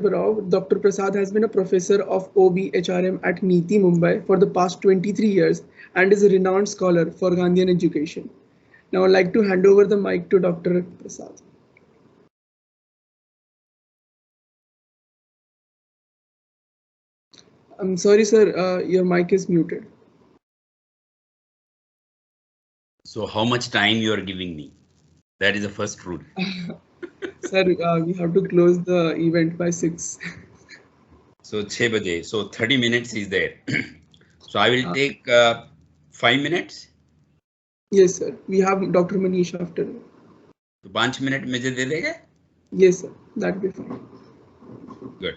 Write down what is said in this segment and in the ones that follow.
Rao, Dr. Prasad has been a professor of OBHRM at NITI Mumbai for the past 23 years and is a renowned scholar for Gandhian education. Now I'd like to hand over the mic to Dr. Prasad. I'm sorry, sir, your mic is muted. So how much time you are giving me? That is the first rule. Sir, we have to close the event by 6. So 6 baje. So 30 minutes is there. So I will take 5 minutes. Yes, sir. We have Dr. Manish after. तो 5 minute मुझे दे देगा? Yes, sir. That will be fine. Good.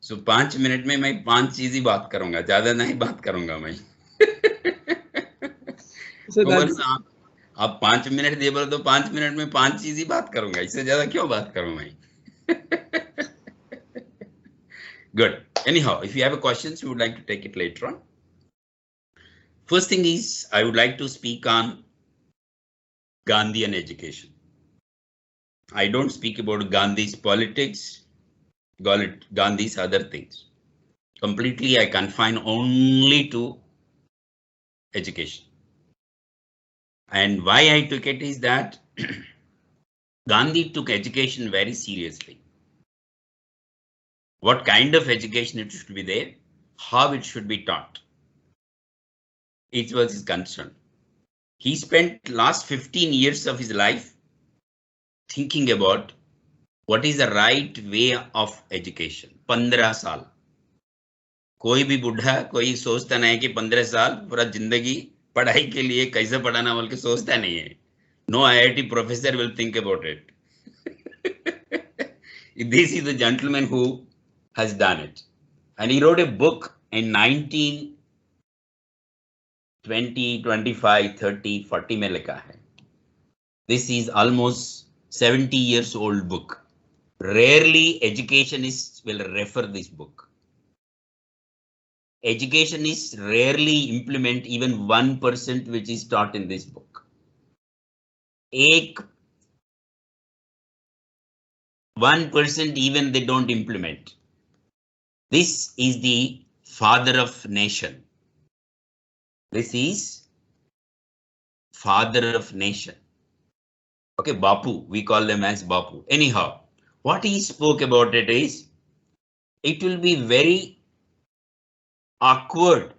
So 5 minute में मैं 5 चीज ही बात करूंगा, ज्यादा नहीं बात करूंगा मैं. So आप 5 मिनट दे बोले तो 5 मिनट में 5 चीज ही बात करूंगा, इससे ज्यादा क्यों बात करूं मैं? Good. Anyhow, if you have a questions, we would like to take it later on. First thing is, I would like to speak on Gandhian education. I don't speak about Gandhi's politics, Gandhi's other things. Completely, I confine only to education. And why I took it is that Gandhi took education very seriously. What kind of education it should be there, how it should be taught. It was his concern. He spent last 15 years of his life thinking about what is the right way of education. 15 साल. कोई भी बुढ़ा कोई सोचता नहीं कि 15 साल पूरा जिंदगी पढ़ाई के लिए कैसे पढ़ाना बोल के सोचता नहीं है. No IIT professor will think about it. This is the gentleman who has done it. And he wrote a book in 19, 20, 25, 30, 40 में लिखा है. This is almost 70 years old book. Rarely educationists will refer this book. Educationists rarely implement even 1% which is taught in this book. 1% even they don't implement. This is the father of nation. This is father of nation. Okay, Bapu, we call them as Bapu. Anyhow, what he spoke about it is, it will be very awkward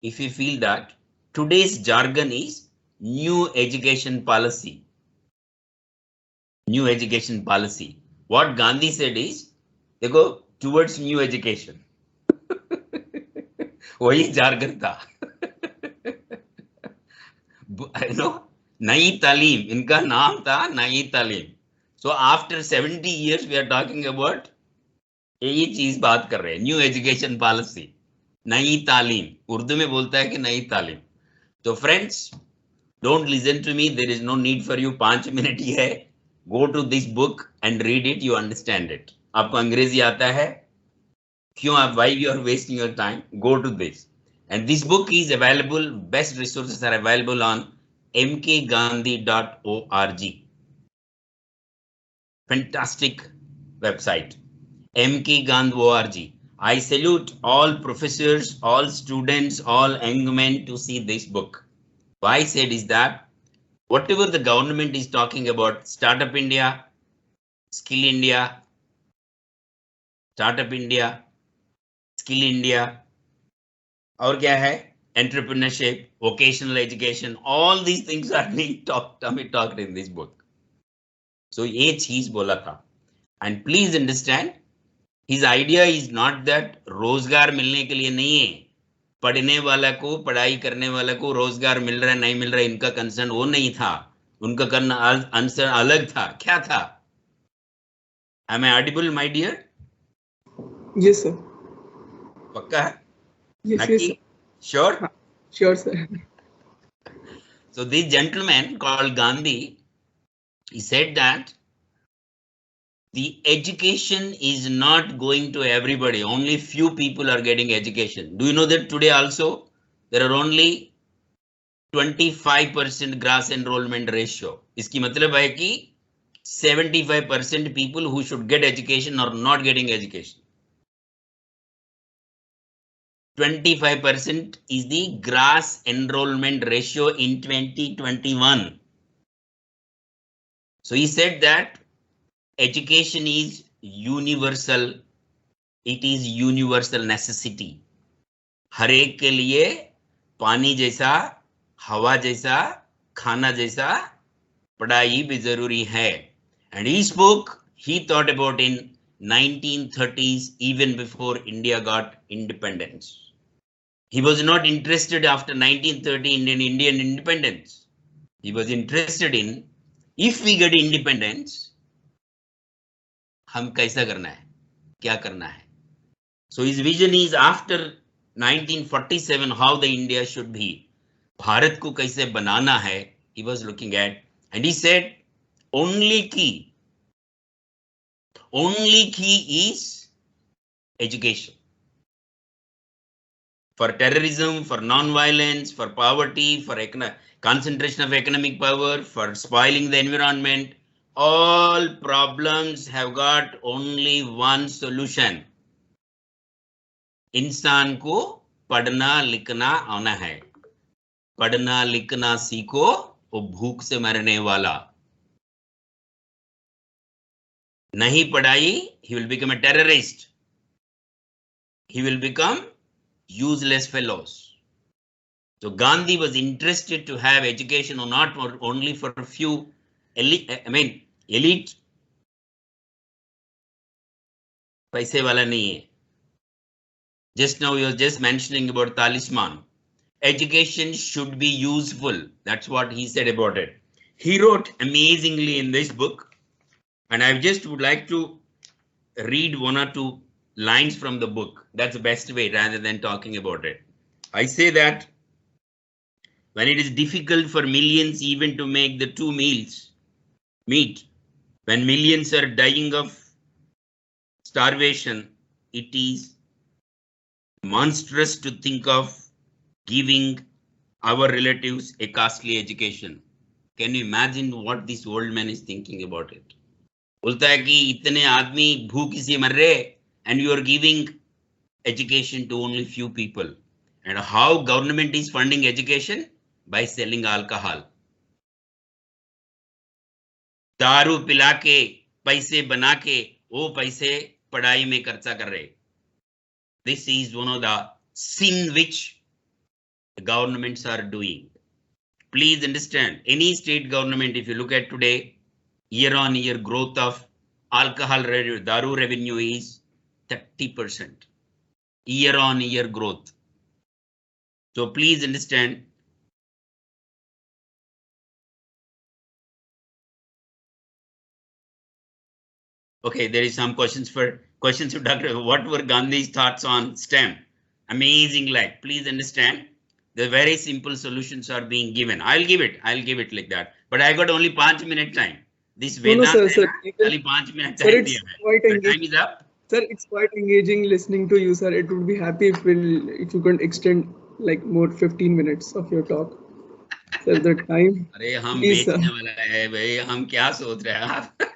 if you feel that today's jargon is new education policy. New education policy. What Gandhi said is, they go towards new education. वही jargon था. You know, नई तालीम, इनका नाम था नई तालीम. So after 70 years we are talking about यही चीज बात कर रहे हैं, न्यू एजुकेशन पॉलिसी, नई तालीम. उर्दू में बोलता है कि नई तालीम. तो friends, don't listen to me, there is no need for you. 5 minute ही है. Go to this book and read it, you understand it. आपको अंग्रेजी आता है, क्यों आप, why you are wasting your time? Go to this. And this book is available, best resources are available on mkgandhi.org. Fantastic website, mkgandhi.org. I salute all professors, all students, all young men to see this book. Why I said is that whatever the government is talking about, Startup India, Skill India, Startup India, Skill India, और क्या है, entrepreneurship, vocational education, all these things are being talked in this book. So ये चीज बोला था. And please understand, his idea is not that रोजगार मिलने के लिए नहीं है. पढ़ने वाला को, पढ़ाई करने वाला को रोजगार मिल रहा है नहीं मिल रहा है, इनका कंसर्न वो नहीं था. उनका करना आंसर अलग था. क्या था? Am I audible, my dear? Yes, sir. पक्का है? Yes, yes, sir. Sure? Sure, sir. So this gentleman called Gandhi, he said that the education is not going to everybody. Only few people are getting education. Do you know that today also there are only 25% gross enrollment ratio? इसकी मतलब है कि 75% people who should get education are not getting education. 25% is the gross enrollment ratio in 2021. So he said that education is universal. It is universal necessity. हर एक के लिए पानी जैसा, हवा जैसा, खाना जैसा पढ़ाई भी जरूरी है. And he spoke, he thought about in 1930s, even before India got independence. He was not interested after 1930 in Indian independence. He was interested in, if we get independence, हम कैसा करना है, क्या करना है. So his vision is after 1947, how the India should be. Bharat को कैसे बनाना है, he was looking at, and he said, only key is education. For terrorism, for non-violence, for poverty, for concentration of economic power, for spoiling the environment, all problems have got only one solution. इंसान को पढ़ना लिखना आना है. पढ़ना लिखना सीखो, वो भूख से मरने वाला. नहीं पढ़ाई, he will become a terrorist. He will become useless fellows. So Gandhi was interested to have education, or not only for a few elite. पैसे वाला नहीं है. Just now, you were just mentioning about talisman. Education should be useful. That's what he said about it. He wrote amazingly in this book, and I just would like to read one or two lines from the book. That's the best way rather than talking about it. I say that when it is difficult for millions even to make the 2 meals meet, when millions are dying of starvation, it is monstrous to think of giving our relatives a costly education. Can you imagine what this old man is thinking about it? बोलता है कि इतने आदमी भूख से मर रहे, and you are giving education to only few people. And how government is funding education? By selling alcohol. दारू पिला के पैसे बना के वो पैसे पढ़ाई में खर्चा कर रहे. This is one of the sin which the governments are doing. Please understand, any state government, if you look at today, year-on-year growth of alcohol revenue, daru revenue is 30%. Year-on-year growth. So please understand. Okay, there is some questions to Dr. What were Gandhi's thoughts on STEM? Amazing, like, please understand, the very simple solutions are being given. I'll give it like that. But I got only 5 minute time. This Vedanta, only 5 minutes. Sir, it's quite engaging. Time is up. Sir, it's quite engaging listening to you, sir. It would be happy if you can extend like more 15 minutes of your talk. Sir, the time. अरे हम बेचने वाला है भाई, हम क्या सोच रहे हैं आप?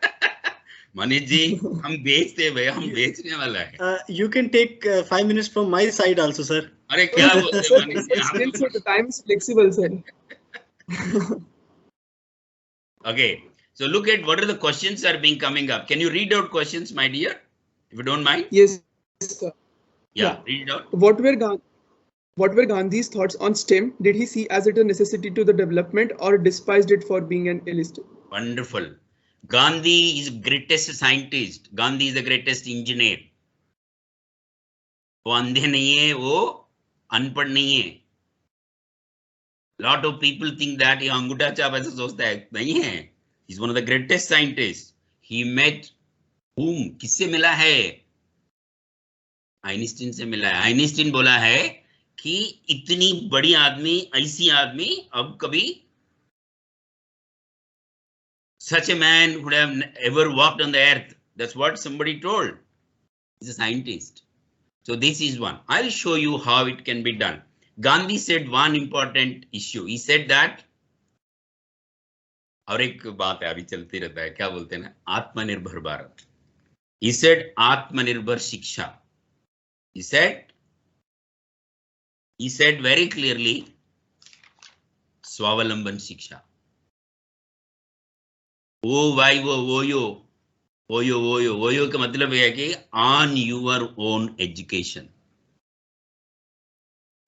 मनीष जी, हम बेचते भाई, हम बेचने वाला है. You can take 5 minutes from my side also, sir. अरे क्या बोलते हैं Manish ji? Still, the time is flexible, sir. Okay, so look at what are the questions are being coming up. Can you read out questions, my dear, if you don't mind? Yes, sir. Yeah, read it out. What were Gandhi's thoughts on STEM? Did he see as it a necessity to the development or despised it for being an illust? Wonderful. Gandhi is greatest scientist. Gandhi is the greatest engineer. वो अंधे नहीं है, वो अनपढ़ नहीं है. Lot of people think that ये अंगूठा छाप ऐसा सोचता है, नहीं है. He's one of the greatest scientists. He met whom? किससे मिला है? आइंस्टीन से मिला है. आइंस्टीन बोला है कि इतनी बड़ी आदमी, ऐसी आदमी अब कभी, such a man would have ever walked on the earth. That's what somebody told. He's a scientist. So this is one. I'll show you how it can be done. Gandhi said one important issue. He said that, और एक बात है अभी चलती रहता है, क्या बोलते हैं ना, आत्मनिर्भर भारत. He said आत्मनिर्भर शिक्षा. He said He said very clearly, स्वावलंबन शिक्षा. ओ भाई वो ओयो का मतलब है कि on your own education.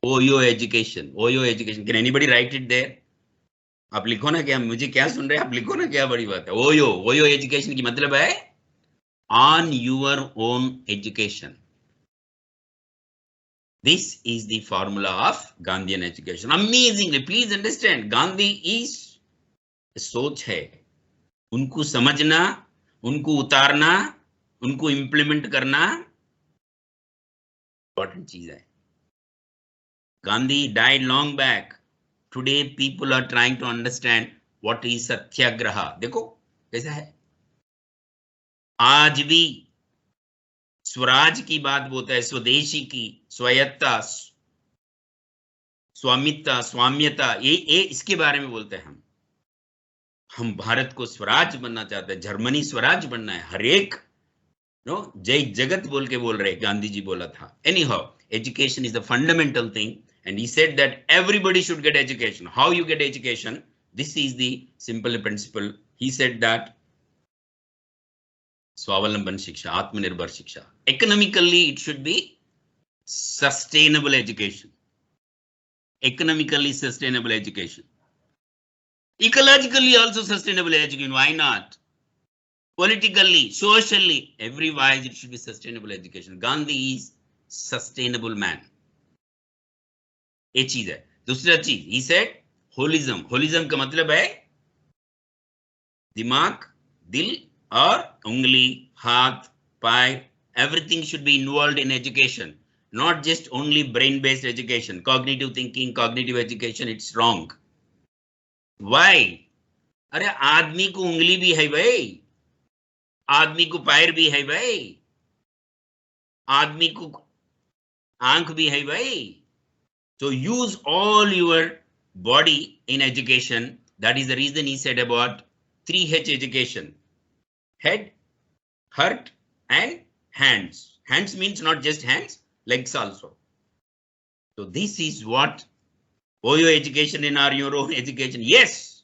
OYO education. Can anybody write it there? आप लिखो ना क्या, मुझे क्या सुन रहे हैं आप, लिखो ना, क्या बड़ी बात है. ओयो एजुकेशन की मतलब है on your own education. This is the formula of Gandhian education. Amazingly, please understand, Gandhi is सोच है, उनको समझना, उनको उतारना, उनको इंप्लीमेंट करना इंपॉर्टेंट चीज है. Gandhi died long back. Today people are trying to understand what is satyagraha. देखो कैसा है, आज भी स्वराज की बात बोलता है, स्वदेशी की, स्वायत्ता, स्वामित्व, स्वाम्यता, ये इसके बारे में बोलते हैं. हम भारत को स्वराज बनना चाहते हैं, जर्मनी स्वराज बनना है, हर एक जय जगत बोल के बोल रहे, गांधी जी बोला था. Any how, education is the fundamental thing and he said that everybody should get education. How you get education? This is the simple principal. He said that स्वावलंबन शिक्षा, आत्मनिर्भर शिक्षा. Economically it should be sustainable education. Economically sustainable education. Ecologically also sustainable education. Why not? Politically, socially, everywise it should be sustainable education. Gandhi is sustainable man. एक चीज है. दूसरा चीज, he said holism. Holism का मतलब है दिमाग, दिल और उंगली, हाथ, पैर, everything should be involved in education. Not just only brain-based education, cognitive thinking, cognitive education, it's wrong. Why? अरे आदमी को उंगली भी है भाई, आदमी को पैर भी है भाई, आदमी को आंख भी है भाई. So use all your body in education. That is the reason he said about 3H education: head, heart, and hands. Hands means not just hands, legs also. So this is what OYO education in our your own education. Yes,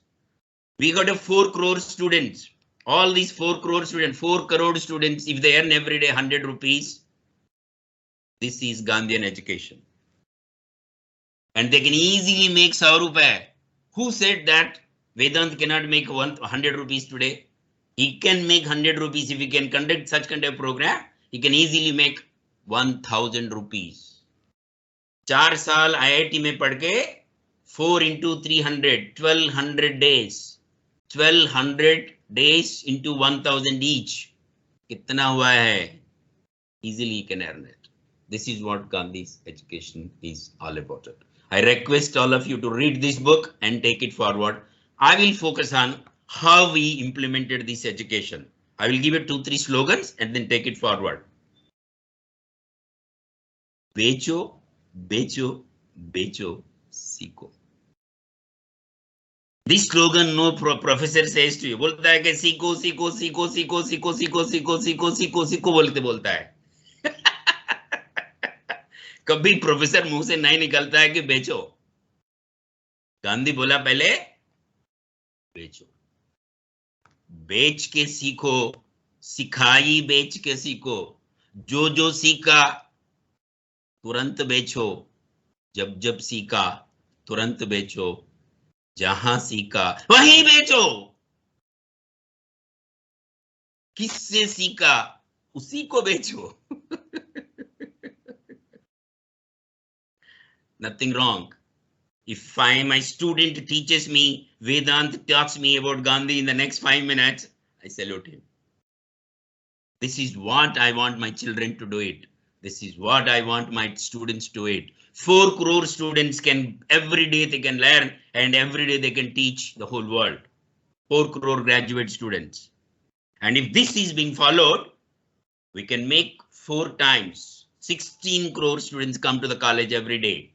we got a 4 crore students. All these 4 crore students, 4 crore students, if they earn every day 100 rupees, this is Gandhian education. And they can easily make 100 rupees. Who said that Vedant cannot make 100 rupees today? He can make 100 rupees if he can conduct such kind of program. He can easily make 1000 rupees. 4 साल IIT में पढ़ के 4 into 300, 1200 days. 1200 days into 1000 each. कितना हुआ है? Easily you can earn it. This is what Gandhi's education is all about. I request all of you to read this book and take it forward. I will focus on how we implemented this education. I will give you 2-3 slogans and then take it forward. बेचो, बेचो, बेचो, सीखो. This slogan no professor says to you. बोलता है कि सीखो, सीखो, सीखो, सीखो, सीखो, सीखो, सीखो, सीखो, सीखो, सीखो बोलता है. कभी प्रोफेसर मुंह से नहीं निकलता है कि बेचो. गांधी बोला पहले बेचो, बेच के सीखो, सिखाई बेच के सीखो. जो सीखा तुरंत बेचो, जब सीखा तुरंत बेचो, जहां सीखा वहीं बेचो. किससे सीखा उसी को बेचो. Nothing wrong. If my student teaches me, Vedant talks me about Gandhi in the next 5 minutes, I salute him. This is what I want my children to do it. This is what I want my students to do it. 4 crore students can every day they can learn and every day they can teach the whole world. 4 crore graduate students. And if this is being followed, we can make 4 times 16 crore students come to the college every day.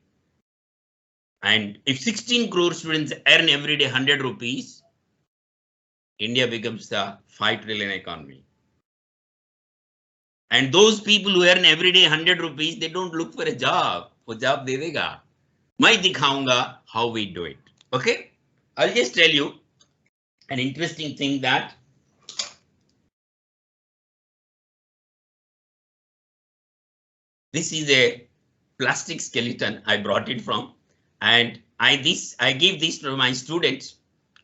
And if 16 crore students earn every day 100 rupees, India becomes the 5 trillion economy. And those people who earn every day 100 rupees, they don't look for a job. वो job दे देगा. मैं दिखाऊंगा how we do it. Okay, I'll just tell you an interesting thing that this is a plastic skeleton. I brought it from, and I give this to my students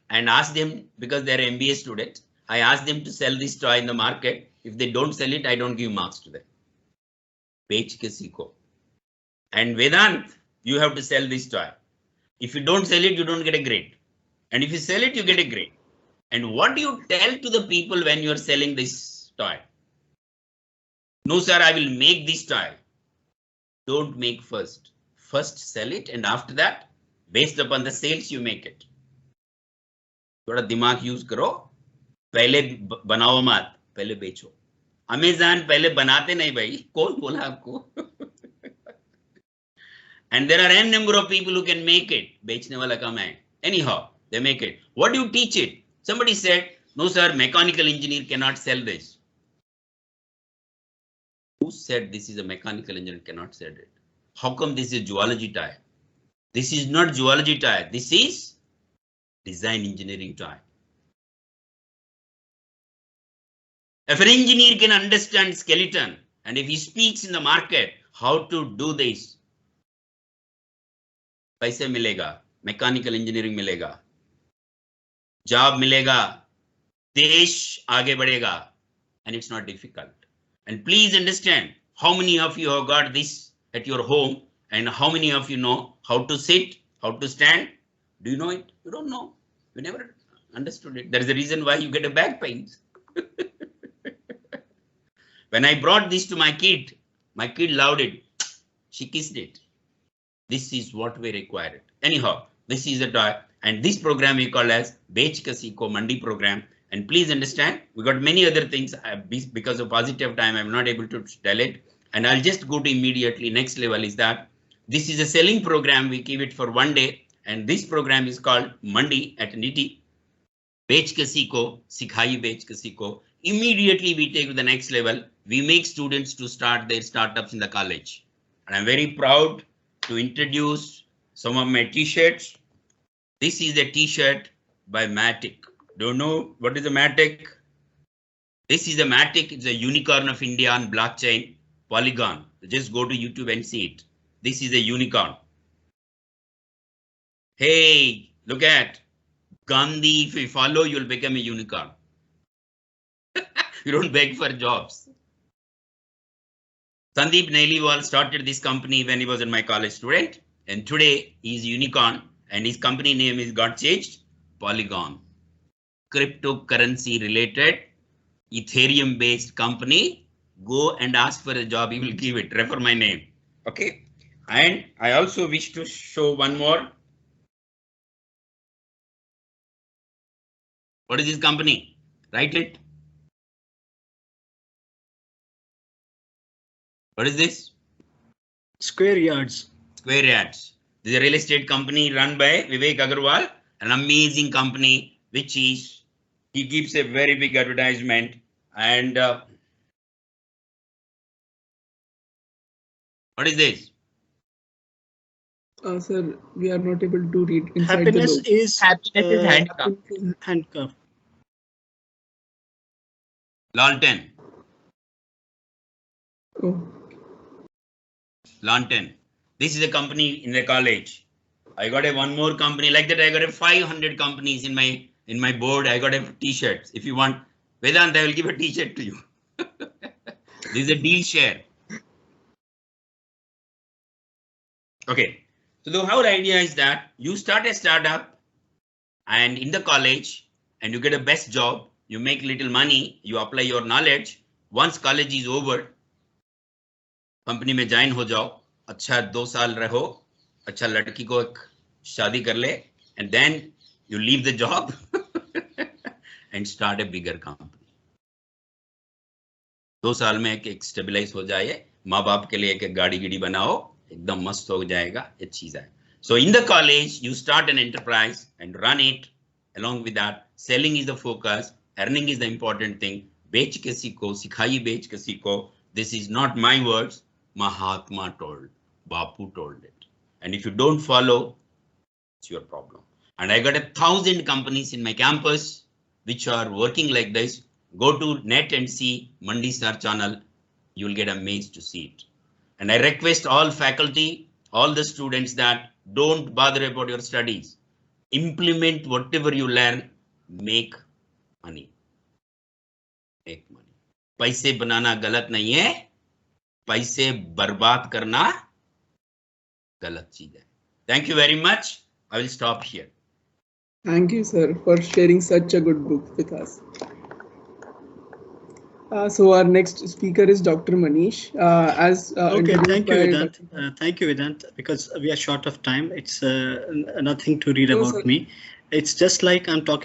and ask them, because they're MBA students, I ask them to sell this toy in the market. If they don't sell it, I don't give marks to them. बेच के सीखो. And Vedant, you have to sell this toy. If you don't sell it, you don't get a grade. And if you sell it, you get a grade. And what do you tell to the people when you are selling this toy? No, sir, I will make this toy. Don't make first. First sell it, and after that, based upon the sales, you make it. थोड़ा दिमाग use करो. पहले बनाओ मत, पहले बेचो. Amazon पहले बनाते नहीं भाई. कौन बोला आपको? And there are n number of people who can make it. बेचने वाला कम है. Anyhow, they make it. What do you teach it? Somebody said, no sir, mechanical engineer cannot sell this. Who said this is a mechanical engineer cannot sell it? How come this is zoology tie? This is not zoology tie. This is design engineering tie. If an engineer can understand skeleton, and if he speaks in the market how to do this, पैसे मिलेगा, mechanical engineering मिलेगा, job मिलेगा, देश आगे बढ़ेगा, and it's not difficult. And please understand, how many of you have got this at your home, and how many of you know how to sit, how to stand? Do you know it? You don't know. You never understood it. There is a reason why you get a back pain. When I brought this to my kid loved it. She kissed it. This is what we required. Anyhow, this is a toy, and this program we call as Bech Ka Seekho Mandi program. And please understand, we got many other things. Because of positive time, I'm not able to tell it. And I'll just go to immediately next level is that this is a selling program. We give it for 1 day. And this program is called Mandi at NITI. Bech Ka Seekho, Sikhai Bech Ka Seekho. Immediately we take to the next level. We make students to start their startups in the college. And I'm very proud to introduce some of my t-shirts. This is a t-shirt by Matic. Don't know what is a Matic? This is a Matic. It's a unicorn of India on blockchain, Polygon. Just go to YouTube and see it. This is a unicorn. Hey, look at Gandhi. If you follow, you'll become a unicorn. You don't beg for jobs. Sandeep Nailiwal started this company when he was in my college student, and today he's unicorn, and his company name is got changed, Polygon. Cryptocurrency related, Ethereum based company. Go and ask for a job, he will give it. Refer my name. Okay. And I also wish to show one more. What is this company? Write it. What is this? Square Yards. Square Yards. This is a real estate company run by Vivek Agarwal, an amazing company, which is, he gives a very big advertisement. And what is this? Sir, we are not able to read inside. Happiness is handcuff. Handcuff. Lawton. Oh. Lawton. This is a company in the college. I got a one more company like that. I got a 500 companies in my board. I got a t-shirts. If you want, Vedant, I will give a t-shirt to you. This is a deal share. Okay. So the whole idea is that you start a startup and in the college and you get a best job. You make little money. You apply your knowledge. Once college is over, company में join हो जाओ, अच्छा 2 साल रहो, अच्छा लड़की को एक शादी कर ले, and then you leave the job and start a bigger company. 2 साल में एक स्टेबलाइज हो जाए, माँ बाप के लिए एक गाड़ी गिड़ी बनाओ, एकदम मस्त हो जाएगा, ये चीज है. So in the college, you start an enterprise and run it. Along with that, selling is the focus, earning is the important thing. बेच के सीखो, सिखाइए बेच के सीखो. This is not my words. Mahatma told, Bapu told it. And if you don't follow, it's your problem. And I got 1,000 companies in my campus which are working like this. Go to net and see Mandi Sir channel. You will get amazed to see it. And I request all faculty, all the students that don't bother about your studies. Implement whatever you learn, make money. Make money. पैसे बनाना गलत नहीं है, पैसे बर्बाद करना गलत चीज है. Thank you very much. I will stop here. Thank you, sir, for sharing such a good book with us. So our next speaker is Dr. Manish. Okay, thank you, Vedant. Dr. Thank you, Vedant. Because we are short of time, it's nothing to read No, about sir. me. It's just like I'm talking